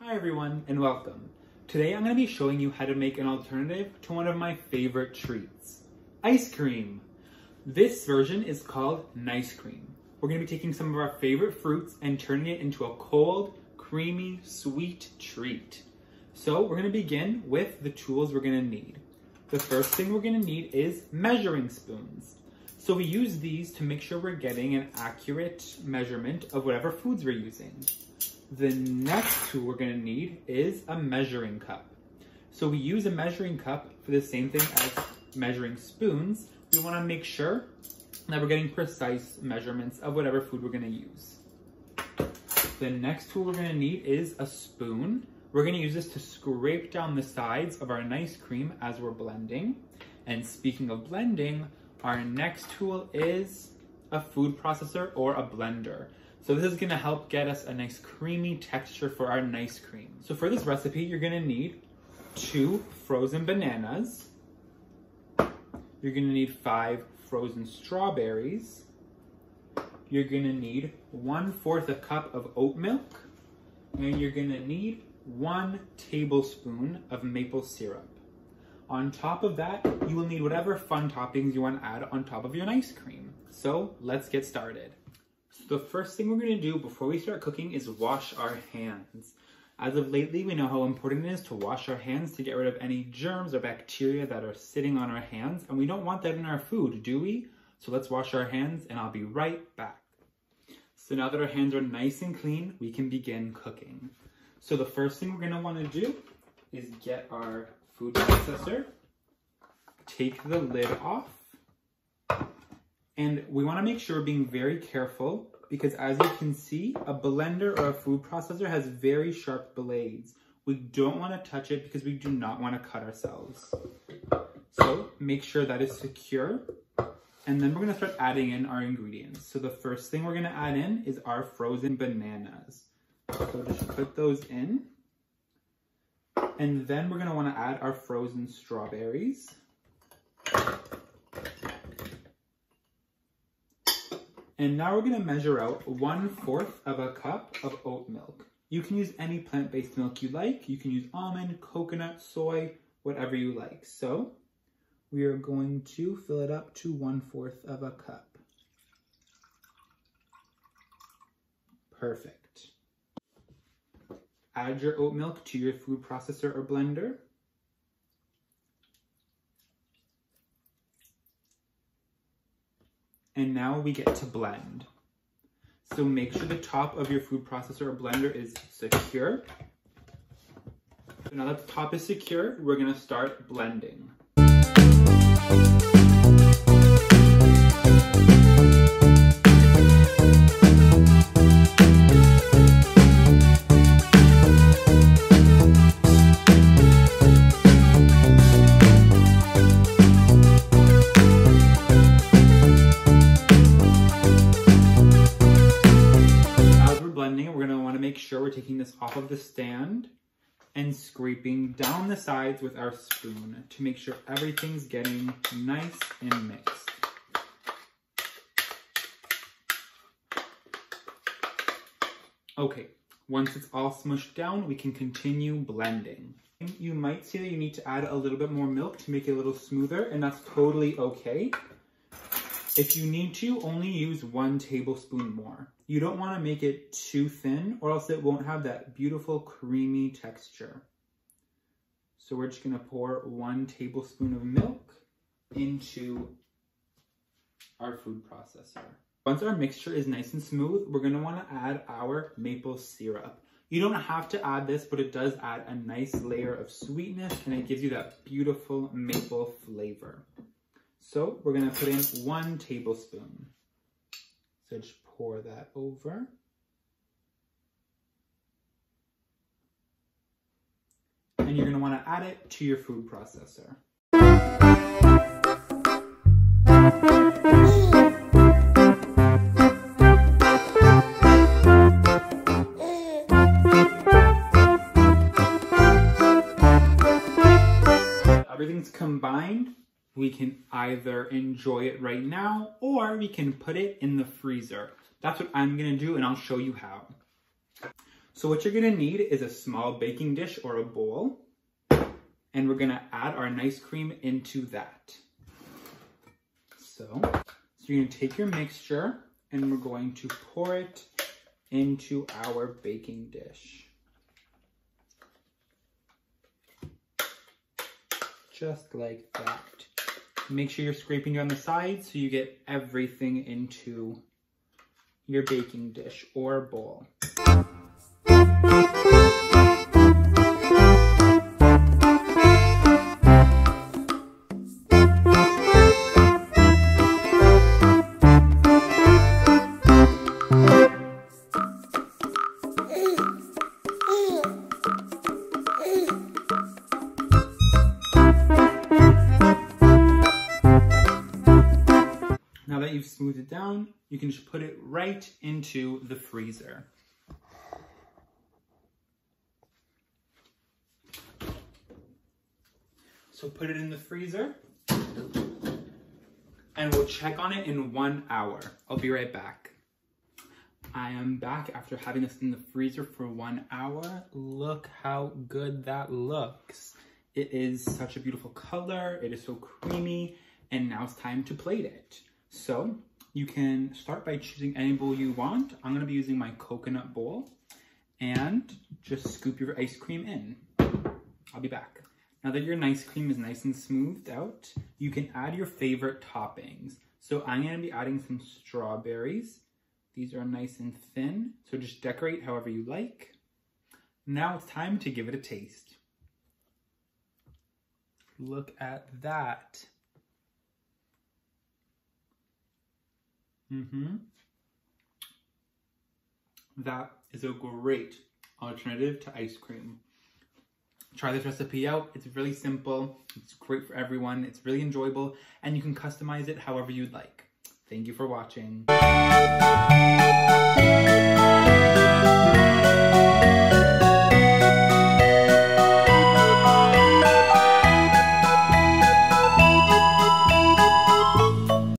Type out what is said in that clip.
Hi everyone and welcome. Today I'm going to be showing you how to make an alternative to one of my favorite treats, ice cream. This version is called nice cream. We're going to be taking some of our favorite fruits and turning it into a cold, creamy, sweet treat. So we're going to begin with the tools we're going to need. The first thing we're going to need is measuring spoons. So we use these to make sure we're getting an accurate measurement of whatever foods we're using. The next tool we're going to need is a measuring cup. So we use a measuring cup for the same thing as measuring spoons. We want to make sure that we're getting precise measurements of whatever food we're going to use. The next tool we're going to need is a spoon. We're going to use this to scrape down the sides of our nice cream as we're blending. And speaking of blending, our next tool is a food processor or a blender. So this is going to help get us a nice creamy texture for our nice cream. So for this recipe, you're going to need 2 frozen bananas. You're going to need 5 frozen strawberries. You're going to need 1/4 a cup of oat milk. And you're going to need 1 tablespoon of maple syrup. On top of that, you will need whatever fun toppings you want to add on top of your nice cream. So let's get started. So the first thing we're going to do before we start cooking is wash our hands. As of lately, we know how important it is to wash our hands to get rid of any germs or bacteria that are sitting on our hands, and we don't want that in our food, do we? So let's wash our hands and I'll be right back. So now that our hands are nice and clean, we can begin cooking. So the first thing we're going to want to do is get our food processor, take the lid off, and we want to make sure we're being very careful because as you can see, a blender or a food processor has very sharp blades. We don't want to touch it because we do not want to cut ourselves. So make sure that is secure. And then we're going to start adding in our ingredients. So the first thing we're going to add in is our frozen bananas. So just put those in. And then we're going to want to add our frozen strawberries. And now we're going to measure out 1/4 of a cup of oat milk. You can use any plant-based milk you like. You can use almond, coconut, soy, whatever you like. So we are going to fill it up to 1/4 of a cup. Perfect. Add your oat milk to your food processor or blender. And now we get to blend. So make sure the top of your food processor or blender is secure. So now that the top is secure, we're going to start blending. We're taking this off of the stand and scraping down the sides with our spoon to make sure everything's getting nice and mixed. Okay, once it's all smushed down, we can continue blending. You might see that you need to add a little bit more milk to make it a little smoother, and that's totally okay. If you need to, only use 1 tablespoon more. You don't want to make it too thin or else it won't have that beautiful creamy texture. So we're just going to pour 1 tablespoon of milk into our food processor. Once our mixture is nice and smooth, we're going to want to add our maple syrup. You don't have to add this, but it does add a nice layer of sweetness and it gives you that beautiful maple flavor. So we're going to put in 1 tablespoon. So just pour that over. And you're going to want to add it to your food processor. Everything's combined. We can either enjoy it right now or we can put it in the freezer. That's what I'm going to do and I'll show you how. So what you're gonna need is a small baking dish or a bowl, and we're gonna add our nice cream into that. So you're gonna take your mixture and we're going to pour it into our baking dish. Just like that. Make sure you're scraping it on the sides so you get everything into your baking dish or bowl. Now that you've smoothed it down, you can just put it right into the freezer. So put it in the freezer and we'll check on it in 1 hour. I'll be right back. I am back after having this in the freezer for 1 hour. Look how good that looks. It is such a beautiful color. It is so creamy, and now it's time to plate it. So you can start by choosing any bowl you want. I'm gonna be using my coconut bowl, and just scoop your ice cream in. I'll be back. Now that your ice cream is nice and smoothed out, you can add your favorite toppings. So I'm gonna be adding some strawberries. These are nice and thin, so just decorate however you like. Now it's time to give it a taste. Look at that. That is a great alternative to ice cream. Try this recipe out. It's really simple. It's great for everyone. It's really enjoyable, and you can customize it however you'd like. Thank you for watching.